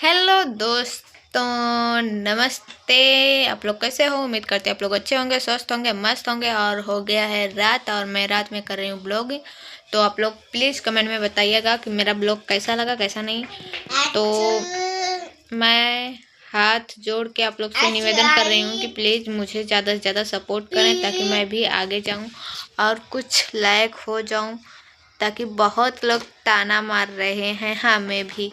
Hello दोस्तों, नमस्ते। आप लोग कैसे हो? उम्मीद करते हैं आप लोग अच्छे होंगे, स्वस्थ होंगे, मस्त होंगे। और हो गया है रात और मैं रात में कर रही हूँ ब्लॉगिंग। तो आप लोग प्लीज़ कमेंट में बताइएगा कि मेरा ब्लॉग कैसा लगा, कैसा नहीं। तो मैं हाथ जोड़ के आप लोग से निवेदन कर रही हूँ कि प्लीज़ मुझे ज़्यादा से ज़्यादा सपोर्ट करें ताकि मैं भी आगे जाऊँ और कुछ लायक हो जाऊँ। ताकि बहुत लोग ताना मार रहे हैं हमें भी,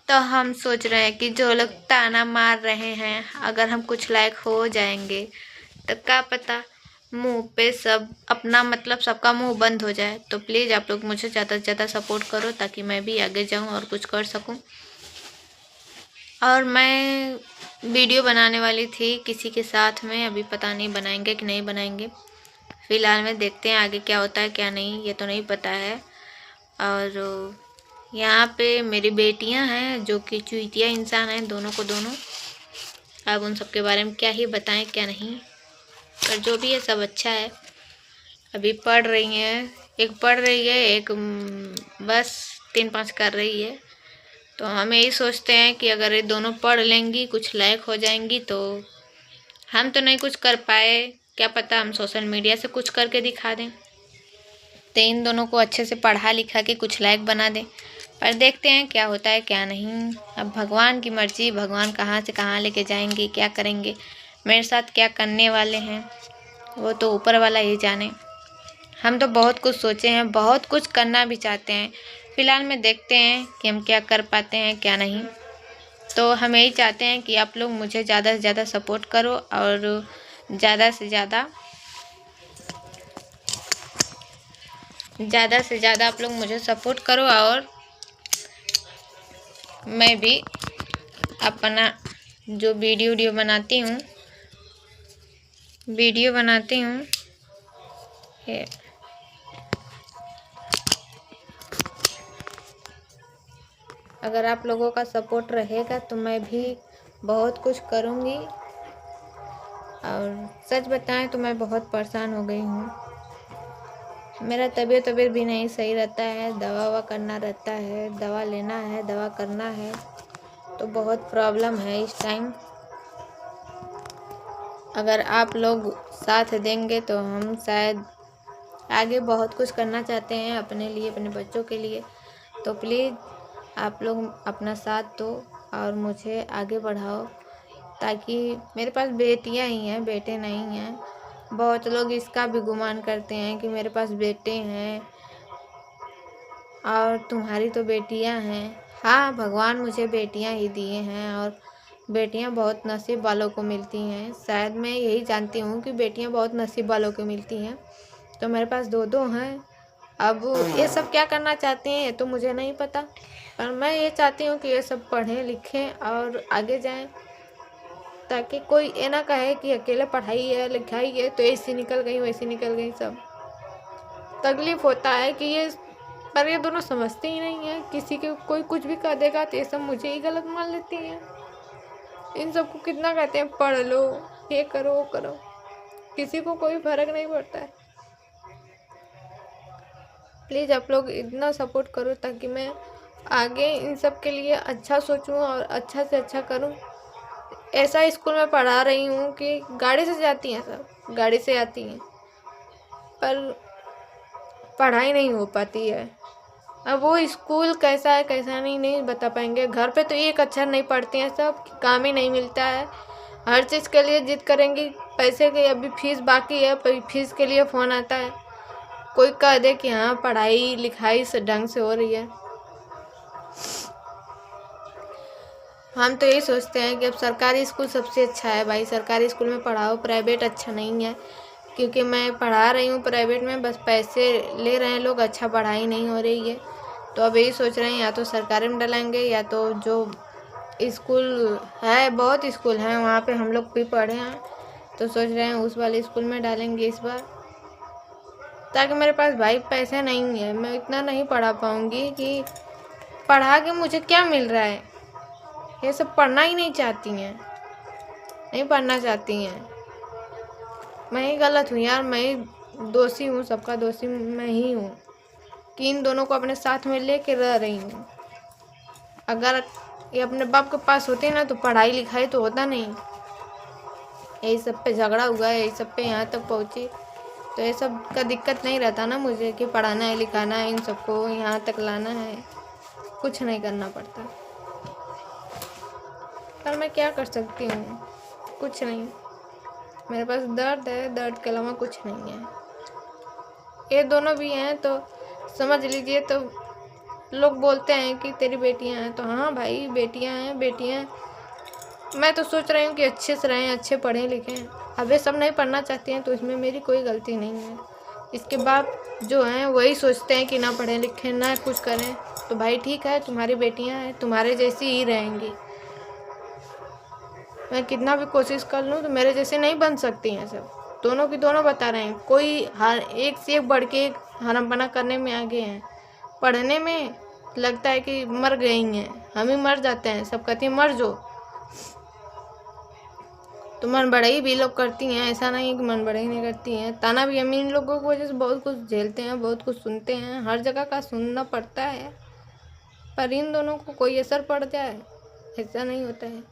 तो हम सोच रहे हैं कि जो लोग ताना मार रहे हैं अगर हम कुछ लायक हो जाएंगे तो क्या पता मुंह पे सब अपना मतलब सबका मुंह बंद हो जाए। तो प्लीज़ आप लोग मुझे ज़्यादा से ज़्यादा सपोर्ट करो ताकि मैं भी आगे जाऊं और कुछ कर सकूं। और मैं वीडियो बनाने वाली थी किसी के साथ में, अभी पता नहीं बनाएंगे कि नहीं बनाएंगे। फ़िलहाल में देखते हैं आगे क्या होता है क्या नहीं, ये तो नहीं पता है। और यहाँ पे मेरी बेटियाँ हैं जो कि चुईतिया इंसान हैं, दोनों को दोनों। अब उन सब के बारे में क्या ही बताएं क्या नहीं, पर जो भी है सब अच्छा है। अभी पढ़ रही हैं, एक पढ़ रही है, एक बस 3-5 कर रही है। तो हम यही सोचते हैं कि अगर ये दोनों पढ़ लेंगी, कुछ लायक हो जाएंगी, तो हम तो नहीं कुछ कर पाए, क्या पता हम सोशल मीडिया से कुछ करके दिखा दें। तो इन दोनों को अच्छे से पढ़ा लिखा के कुछ लायक बना दें। पर देखते हैं क्या होता है क्या नहीं। अब भगवान की मर्जी, भगवान कहाँ से कहाँ लेके जाएंगे, क्या करेंगे, मेरे साथ क्या करने वाले हैं, वो तो ऊपर वाला ही जाने। हम तो बहुत कुछ सोचे हैं, बहुत कुछ करना भी चाहते हैं। फ़िलहाल में देखते हैं कि हम क्या कर पाते हैं क्या नहीं। तो हम यही चाहते हैं कि आप लोग मुझे ज़्यादा से ज़्यादा सपोर्ट करो और ज़्यादा से ज़्यादा आप लोग मुझे सपोर्ट करो। और मैं भी अपना जो वीडियो बनाती हूँ अगर आप लोगों का सपोर्ट रहेगा तो मैं भी बहुत कुछ करूँगी। और सच बताएं तो मैं बहुत परेशान हो गई हूँ। मेरा तबीयत भी नहीं सही रहता है, दवा ववा करना रहता है, दवा लेना है, दवा करना है, तो बहुत प्रॉब्लम है इस टाइम। अगर आप लोग साथ देंगे तो हम शायद आगे बहुत कुछ करना चाहते हैं अपने लिए, अपने बच्चों के लिए। तो प्लीज़ आप लोग अपना साथ दो और मुझे आगे बढ़ाओ, ताकि मेरे पास बेटियां ही हैं, बेटे नहीं हैं। बहुत लोग इसका भी गुमान करते हैं कि मेरे पास बेटे हैं और तुम्हारी तो बेटियां हैं। हाँ, भगवान मुझे बेटियां ही दिए हैं और बेटियां बहुत नसीब वालों को मिलती हैं। शायद मैं यही जानती हूँ कि बेटियां बहुत नसीब वालों को मिलती हैं। तो मेरे पास दो हैं। अब ये सब क्या करना चाहती हैं ये तो मुझे नहीं पता, पर मैं ये चाहती हूँ कि ये सब पढ़ें लिखें और आगे जाएं, ताकि कोई ये ना कहे कि अकेले पढ़ाई है लिखाई है तो ऐसी निकल गई वैसी निकल गई। सब तकलीफ होता है कि ये, पर ये दोनों समझते ही नहीं है। किसी के कोई कुछ भी कह देगा तो ये सब मुझे ही गलत मान लेती हैं। इन सबको कितना कहते हैं पढ़ लो, ये करो वो करो, किसी को कोई फर्क नहीं पड़ता है। प्लीज़ आप लोग इतना सपोर्ट करो ताकि मैं आगे इन सब के लिए अच्छा सोचूं और अच्छा से अच्छा करूं। ऐसा स्कूल में पढ़ा रही हूँ कि गाड़ी से जाती हैं, सब गाड़ी से आती हैं, पर पढ़ाई नहीं हो पाती है। अब वो स्कूल कैसा है कैसा नहीं बता पाएंगे। घर पे तो एक अक्षर नहीं पढ़ते हैं, सब काम ही नहीं मिलता है। हर चीज़ के लिए जिद करेंगी, पैसे की अभी फीस बाकी है, पर फीस के लिए फ़ोन आता है। कोई कह दे कि हाँ पढ़ाई लिखाई से ढंग से हो रही है। हम तो यही सोचते हैं कि अब सरकारी स्कूल सबसे अच्छा है भाई, सरकारी स्कूल में पढ़ाओ, प्राइवेट अच्छा नहीं है। क्योंकि मैं पढ़ा रही हूँ प्राइवेट में, बस पैसे ले रहे हैं लोग, अच्छा पढ़ाई नहीं हो रही है। तो अब यही सोच रहे हैं या तो सरकारी में डालेंगे या तो जो स्कूल है, बहुत स्कूल हैं वहाँ पे हम लोग भी पढ़े हैं, तो सोच रहे हैं उस वाले स्कूल में डालेंगे इस बार। ताकि मेरे पास भाई पैसे नहीं है, मैं इतना नहीं पढ़ा पाऊँगी कि पढ़ा के मुझे क्या मिल रहा है। ये सब पढ़ना ही नहीं चाहती हैं, नहीं पढ़ना चाहती हैं। मैं ही गलत हूँ यार, मैं ही दोषी हूँ, सबका दोषी मैं ही हूँ कि इन दोनों को अपने साथ में लेके रह रही हूँ। अगर ये अपने बाप के पास होते ना तो पढ़ाई लिखाई तो होता नहीं। यही सब पे झगड़ा हुआ है, यही सब पे यहाँ तक पहुँची। तो ये सब का दिक्कत नहीं रहता ना मुझे कि पढ़ाना है लिखाना है, इन सबको यहाँ तक लाना है, कुछ नहीं करना पड़ता। पर मैं क्या कर सकती हूँ, कुछ नहीं। मेरे पास दर्द है, दर्द के अलावा कुछ नहीं है। ये दोनों भी हैं तो समझ लीजिए। तो लोग बोलते हैं कि तेरी बेटियां हैं, तो हाँ भाई बेटियां हैं, बेटियां। मैं तो सोच रही हूँ कि अच्छे से रहें, अच्छे पढ़ें लिखें। अब ये सब नहीं पढ़ना चाहती हैं तो इसमें मेरी कोई गलती नहीं है। इसके बाप जो हैं वही सोचते हैं कि ना पढ़ें लिखें ना कुछ करें। तो भाई ठीक है, तुम्हारी बेटियां हैं, तुम्हारे जैसी ही रहेंगी। मैं कितना भी कोशिश कर लूँ तो मेरे जैसे नहीं बन सकती हैं सब। दोनों की दोनों बता रहे हैं, कोई हर एक से एक बढ़ के एक हरमपना करने में आगे हैं। पढ़ने में लगता है कि मर गई हैं, हम ही मर जाते हैं। सब कहती हैं मर जो। तो मन बढ़ई भी लोग करती हैं, ऐसा नहीं कि मन बढ़ई नहीं करती हैं। ताना भी हम इन लोगों की वजह से बहुत कुछ झेलते हैं, बहुत कुछ सुनते हैं, हर जगह का सुनना पड़ता है। पर इन दोनों को कोई असर पड़ जाए ऐसा नहीं होता है।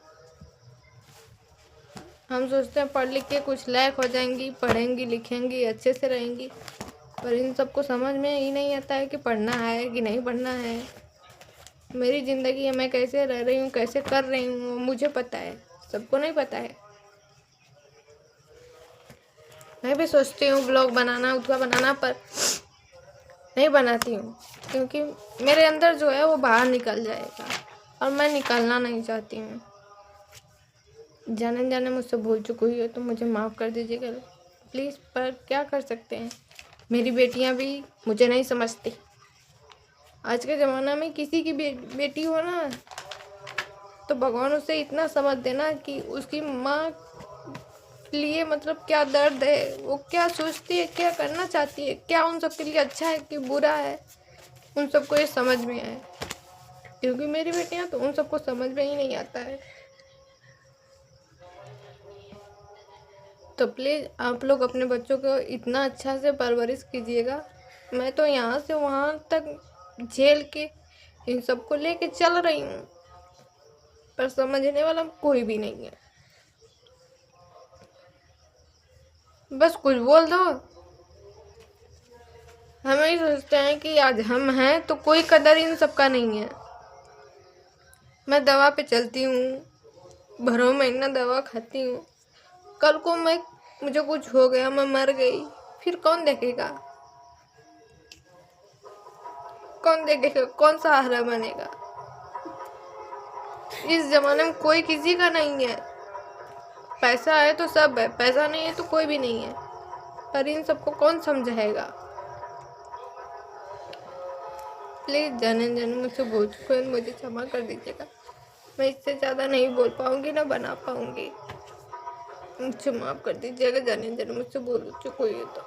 हम सोचते हैं पढ़ लिख के कुछ लायक हो जाएंगी, पढ़ेंगी लिखेंगी, अच्छे से रहेंगी। पर इन सबको समझ में ही नहीं आता है कि पढ़ना है कि नहीं पढ़ना है। मेरी ज़िंदगी है, मैं कैसे रह रही हूँ, कैसे कर रही हूँ, मुझे पता है, सबको नहीं पता है। मैं भी सोचती हूँ ब्लॉग बनाना, उठवा बनाना, पर नहीं बनाती हूँ क्योंकि मेरे अंदर जो है वो बाहर निकल जाएगा और मैं निकलना नहीं चाहती हूँ। जाने जाने मुझसे भूल चुकी हुई है तो मुझे माफ़ कर दीजिएगा प्लीज़। पर क्या कर सकते हैं, मेरी बेटियाँ भी मुझे नहीं समझती। आज के ज़माना में किसी की बेटी हो ना तो भगवान उसे इतना समझ देना कि उसकी माँ लिए मतलब क्या दर्द है, वो क्या सोचती है, क्या करना चाहती है, क्या उन सबके लिए अच्छा है कि बुरा है, उन सबको ये समझ में आए। क्योंकि मेरी बेटियां तो उन सबको समझ में ही नहीं आता है। तो प्लीज़ आप लोग अपने बच्चों को इतना अच्छा से परवरिश कीजिएगा। मैं तो यहाँ से वहाँ तक झेल के इन सबको लेके चल रही हूँ, पर समझने वाला कोई भी नहीं है। बस कुछ बोल दो, हम ही सोचते हैं कि आज हम हैं तो कोई कदर इन सब का नहीं है। मैं दवा पे चलती हूँ, भरो महीना दवा खाती हूँ। कल को मुझे कुछ हो गया, मैं मर गई, फिर कौन देखेगा, कौन देखेगा, कौन सहारा बनेगा। इस जमाने में कोई किसी का नहीं है। पैसा है तो सब है, पैसा नहीं है तो कोई भी नहीं है। पर इन सबको कौन समझाएगा। प्लीज़ जाने जाने मुझसे भूल चुके हैं, मुझे क्षमा कर दीजिएगा। मैं इससे ज़्यादा नहीं बोल पाऊँगी ना बना पाऊँगी, मुझे माफ़ कर दीजिएगा। जाने जाने मुझसे भूल चुकी हुई है तो